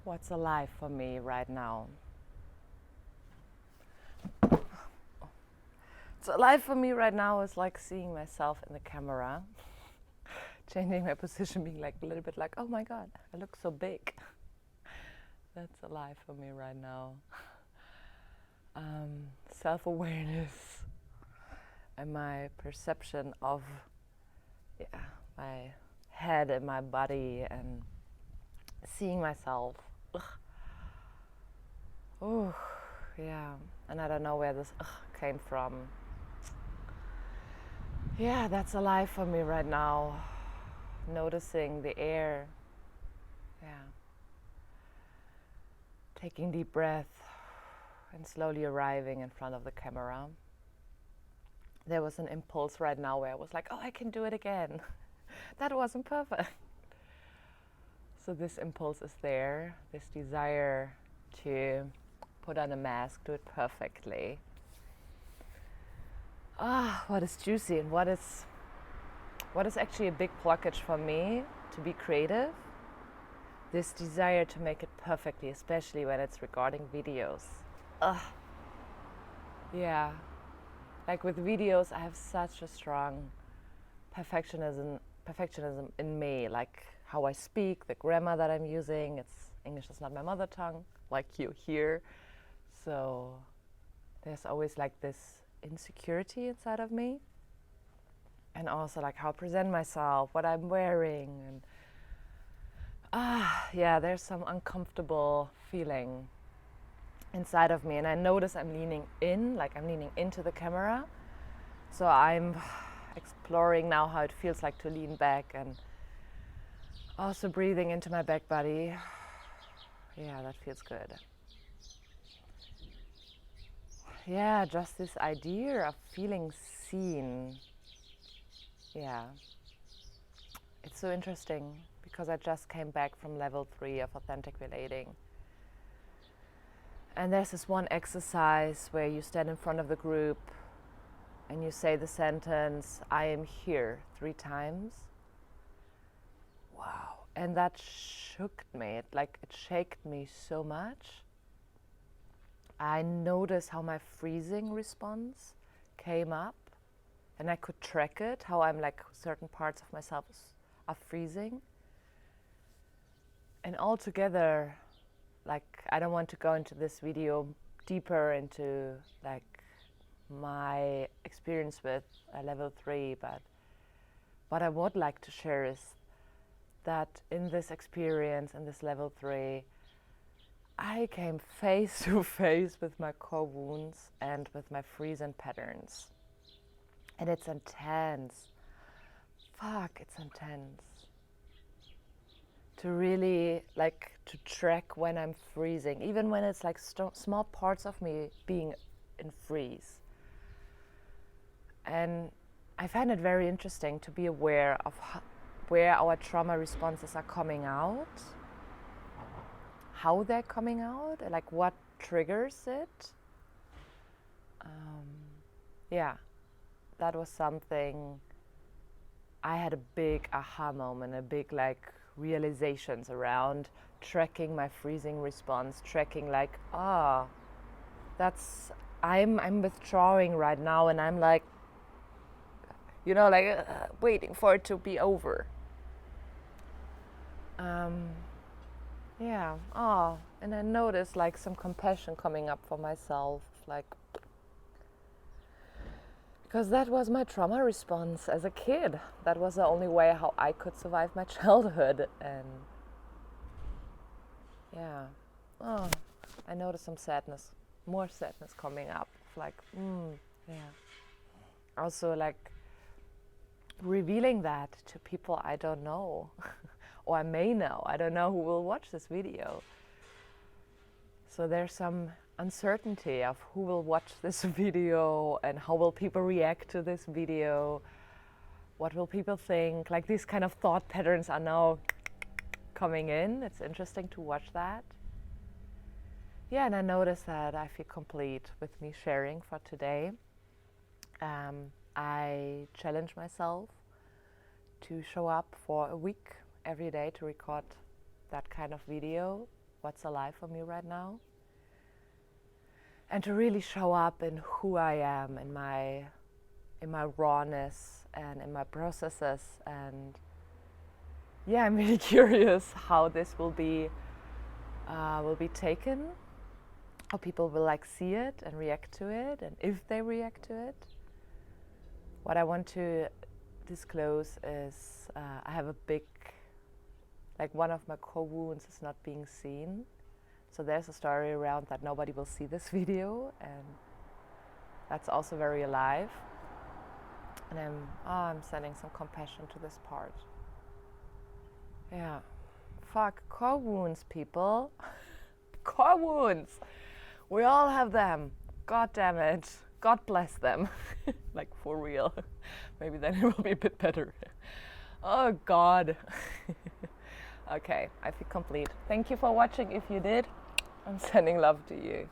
What's alive for me right now? What's alive for me right now is like seeing myself in the camera, changing my position, being like a little bit like, oh my God, I look so big. That's alive for me right now. Self-awareness and my perception of my head and my body and seeing myself. Oh, yeah. And I don't know where this came from. Yeah, that's alive for me right now. Noticing the air. Yeah. Taking deep breath and slowly arriving in front of the camera. There was an impulse right now where I was like, oh, I can do it again. That wasn't perfect. So this impulse is there, this desire to put on a mask, do it perfectly. What is juicy and what is actually a big blockage for me to be creative? This desire to make it perfectly, especially when it's regarding videos. Yeah. Like with videos, I have such a strong perfectionism in me, like how I speak, the grammar that I'm using. English is not my mother tongue, like you hear. So there's always like this insecurity inside of me. And also like how I present myself, what I'm wearing. And there's some uncomfortable feeling inside of me. And I notice I'm leaning in, like I'm leaning into the camera. So I'm exploring now how it feels like to lean back and also breathing into my back body. Yeah, that feels good. Yeah, just this idea of feeling seen. Yeah. It's so interesting because I just came back from level 3 of authentic relating. And there's this one exercise where you stand in front of the group and you say the sentence, I am here, 3 times. Wow. And that shook me. It shaked me so much. I noticed how my freezing response came up and I could track it, how I'm like certain parts of myself are freezing. And altogether, like I don't want to go into this video deeper into like my experience with level 3, but what I would like to share is that in this experience, in this level 3, I came face to face with my core wounds and with my freezing patterns. And it's intense. It's intense. To really to track when I'm freezing, even when it's like small parts of me being in freeze. And I find it very interesting to be aware of where our trauma responses are coming out, how they're coming out, like what triggers it. That was something I had a big aha moment, a big realizations around tracking my freezing response, tracking I'm withdrawing right now and I'm waiting for it to be over. And I noticed some compassion coming up for myself, because that was my trauma response as a kid. That was the only way how I could survive my childhood. And I noticed some sadness, more sadness coming up. Also revealing that to people I don't know, or I may know. I don't know who will watch this video. So there's some uncertainty of who will watch this video and how will people react to this video. What will people think? These kind of thought patterns are now coming in. It's interesting to watch that. Yeah, and I noticed that I feel complete with me sharing for today. I challenge myself to show up for a week every day to record that kind of video, what's alive for me right now. And to really show up in who I am, in my rawness and in my processes. And yeah, I'm really curious how this will be taken, how people will like see it and react to it, and if they react to it. What I want to disclose is I have a big, like one of my core wounds is not being seen. So there's a story around that nobody will see this video, and that's also very alive. And I'm sending some compassion to this part. Yeah, fuck, core wounds, people. Core wounds. We all have them. God damn it. God bless them. Like for real. Maybe then it will be a bit better. Oh God. Okay, I feel complete. Thank you for watching if you did. I'm sending love to you.